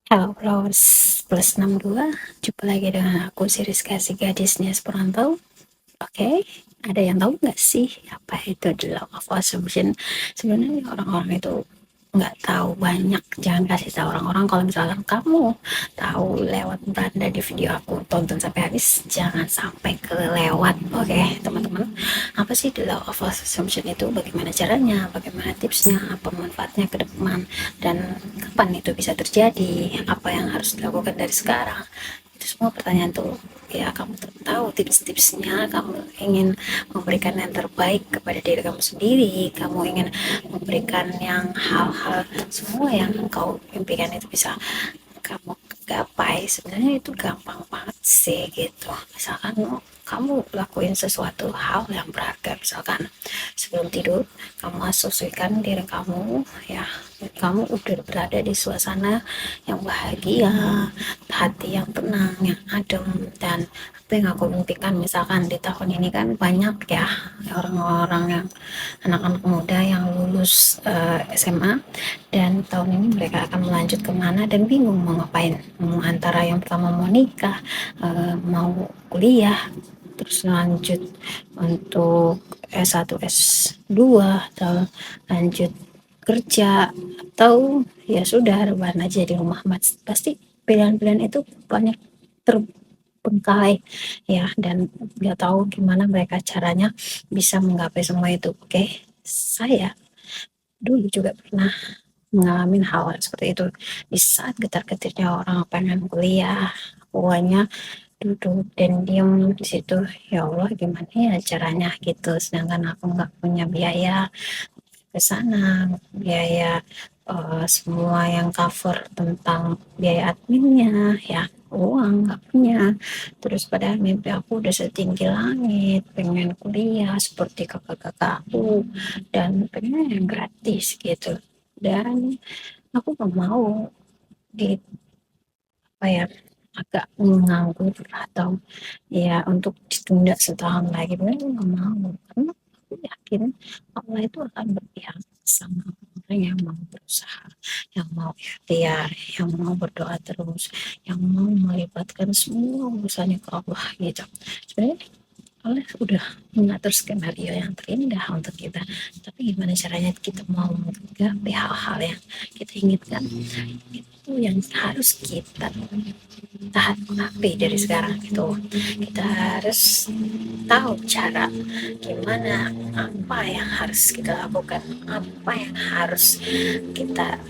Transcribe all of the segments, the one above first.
Halo Flowers plus 62, jumpa lagi dengan aku Siriska, si gadisnya seperantau. Oke, ada yang tahu nggak sih apa itu the law of assumption? Sebenarnya orang-orang itu nggak tahu banyak. Jangan kasih tahu orang-orang. Kalau misalkan kamu tahu lewat beranda di video aku, tonton sampai habis, jangan sampai kelewat. Oke, teman-teman, apa sih the law of assumption itu? Bagaimana caranya, bagaimana tipsnya, apa manfaatnya ke depan, dan kapan itu bisa terjadi, apa yang harus dilakukan dari sekarang? Itu semua pertanyaan tuh, ya kamu tahu tips-tipsnya. Kamu ingin memberikan yang terbaik kepada diri kamu sendiri, kamu ingin memberikan yang hal-hal semua yang kau impikan itu bisa kamu gapai. Sebenarnya itu gampang banget sih gitu. Misalkan kamu lakuin sesuatu hal yang berharga, misalkan sebelum tidur kamu asosiasikan diri kamu, ya kamu udah berada di suasana yang bahagia, hati yang tenang, yang adem. Dan apa yang aku impikan, misalkan di tahun ini kan banyak ya orang-orang yang anak-anak muda yang lulus SMA, dan tahun ini mereka akan melanjut kemana dan bingung mau ngapain, antara yang pertama mau nikah, mau kuliah, terus lanjut untuk S1 S2, atau lanjut kerja, atau ya sudah rebahan aja di rumah. Pasti pilihan-pilihan itu banyak terbengkalai ya, dan nggak tahu gimana mereka caranya bisa menggapai semua itu. Oke, saya dulu juga pernah mengalami hal seperti itu. Di saat getar-getirnya orang pengen kuliah, aku hanya duduk dan diam di situ. Ya Allah, gimana ya caranya gitu, sedangkan aku nggak punya biaya ke sana, biaya semua yang cover tentang biaya adminnya, ya uang nggak punya. Terus padahal mimpi aku udah setinggi langit, pengen kuliah seperti kakak-kakakku dan pengen yang gratis gitu. Dan aku nggak mau di apa ya, agak menganggur atau ya untuk ditunda setahun lagi. Bener nggak mau, karena aku yakin Allah itu akan berpihak sama orang yang mau berusaha, yang mau ikhtiar, yang mau berdoa terus, yang mau melibatkan semua urusannya ke Allah gitu. Sebenarnya Allah udah mengatur skenario yang terindah untuk kita, tapi gimana caranya kita mau menggapai hal-hal yang kita inginkan, itu yang harus kita tahan api dari sekarang. Itu kita harus tahu cara gimana, apa yang harus kita lakukan, apa yang harus kita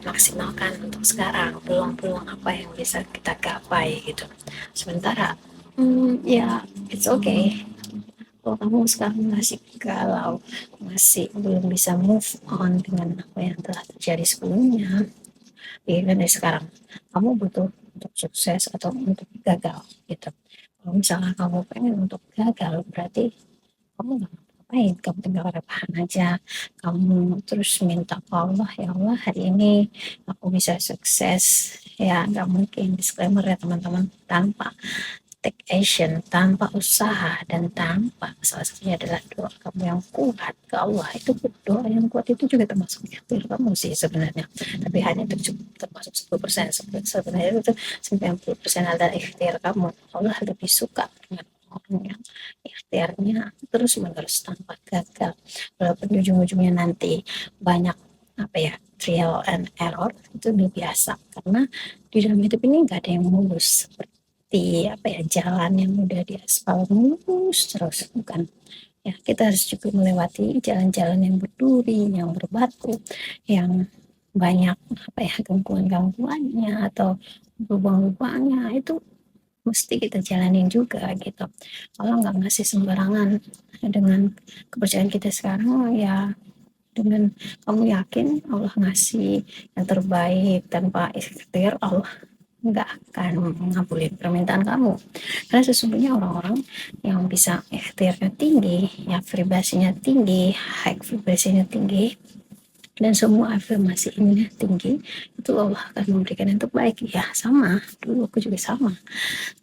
maksimalkan untuk sekarang, peluang-peluang apa yang bisa kita gapai gitu. Sementara ya it's okay kalau kamu sekarang masih galau, masih belum bisa move on dengan apa yang telah terjadi sebelumnya. Iya kan, dari sekarang kamu butuh untuk sukses atau untuk gagal gitu. Kalau misalnya kamu pengen untuk gagal, berarti kamu nggak ngapain, kamu tinggal rebahan aja. Kamu terus minta ke Allah, ya Allah hari ini aku bisa sukses. Ya nggak mungkin, disclaimer ya teman-teman, tanpa take action, tanpa usaha, dan tanpa salah satunya adalah doa kamu yang kuat ke Allah. Itu doa yang kuat itu juga termasuk ikhtiar kamu sih sebenarnya, tapi hanya termasuk 10%. Sebenarnya itu 90% adalah ikhtiar kamu. Allah lebih suka dengan orang yang ikhtiarnya terus menerus tanpa gagal, walaupun ujung-ujungnya nanti banyak apa ya, trial and error. Itu udah biasa, karena di dalam hidup ini nggak ada yang mulus seperti apa ya, jalan yang udah diaspal mulus terus, bukan ya. Kita harus juga melewati jalan-jalan yang berduri, yang berbatu, yang banyak apa ya, gangguan-gangguannya atau lubang-lubangnya. Itu mesti kita jalanin juga gitu. Allah nggak ngasih sembarangan. Dengan kepercayaan kita sekarang ya, dengan kamu yakin Allah ngasih yang terbaik, tanpa ikhtiar Allah nggak akan mengabulin permintaan kamu. Karena sesungguhnya orang-orang yang bisa ikhtiarnya tinggi, ya vibrasinya tinggi, high vibrasinya tinggi, dan semua afirmasi ini tinggi, itu Allah akan memberikan yang terbaik. Ya sama, dulu aku juga sama,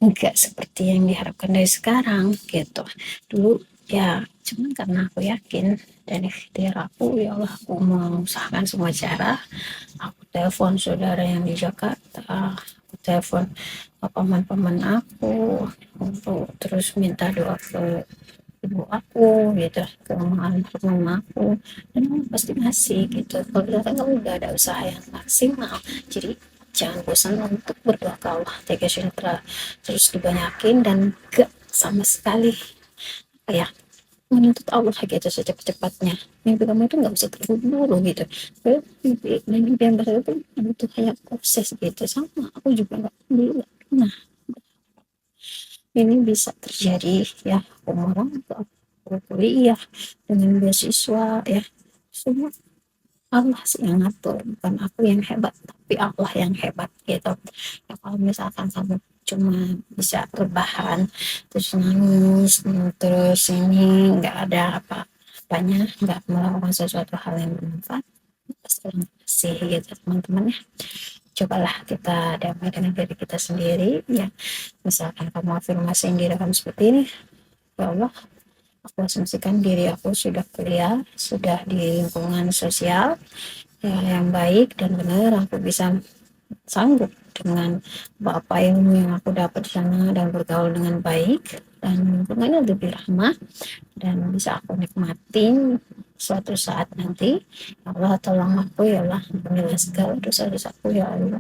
enggak seperti yang diharapkan dari sekarang gitu. Dulu ya cuman karena aku yakin dan ikhtiar aku, ya Allah aku mengusahakan semua cara, aku telepon saudara yang di Jakarta, aku telepon paman-paman aku untuk terus minta doa ke ibu aku gitu, ke almarhum aku, dan pasti ngasih gitu. Kalau misalkan kamu udah ada usaha yang maksimal, jadi jangan bosan untuk berdoa ke Allah, terus dibanyakin dan gak sama sekali ya menuntut Allah gitu secepat-cepatnya. Mimpi kamu itu nggak bisa terburu-buru gitu. Mimpi yang besar itu butuh kayak proses gitu. Sama aku juga nggak dulu nah ini bisa terjadi ya, umur aku kuliah dengan beasiswa ya, semua Allah sih yang ngatur, bukan aku yang hebat tapi Allah yang hebat gitu ya. Kalau misalkan kamu cuma bisa rebahan terus nangis terus ini nggak ada apa-apanya, nggak melakukan sesuatu hal yang bermanfaat, pasti sih gitu teman-teman ya. Cobalah kita damai dengan diri kita sendiri ya. Misalkan kamu afirmasiin diri kamu seperti ini, ya Allah, aku asumsikan diri aku sudah kuliah, sudah di lingkungan sosial ya, yang baik dan benar, aku bisa sanggup dengan apa ilmu yang aku dapat di sana dan bergaul dengan baik, dan lingkungannya lebih ramah dan bisa aku nikmatin suatu saat nanti. Ya Allah, tolong aku ya Allah, ampunilah segala dosa-dosaku ya Allah,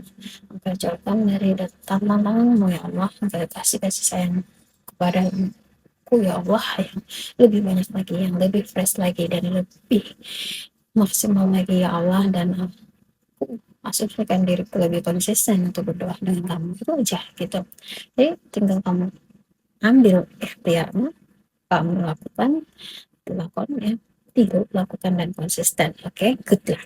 engkau jauhkan dari tantanganmu ya Allah, engkau kasih sayang kepada aku ya Allah yang lebih banyak lagi, yang lebih fresh lagi dan lebih maksimal lagi ya Allah. Dan aku asumsikan diriku lebih konsisten untuk berdoa dengan kamu, itu aja gitu. Jadi tinggal kamu ambil ikhtiarmu, kamu lakukan, dilakukan ya, tidur lakukan dan konsisten. Oke, good luck.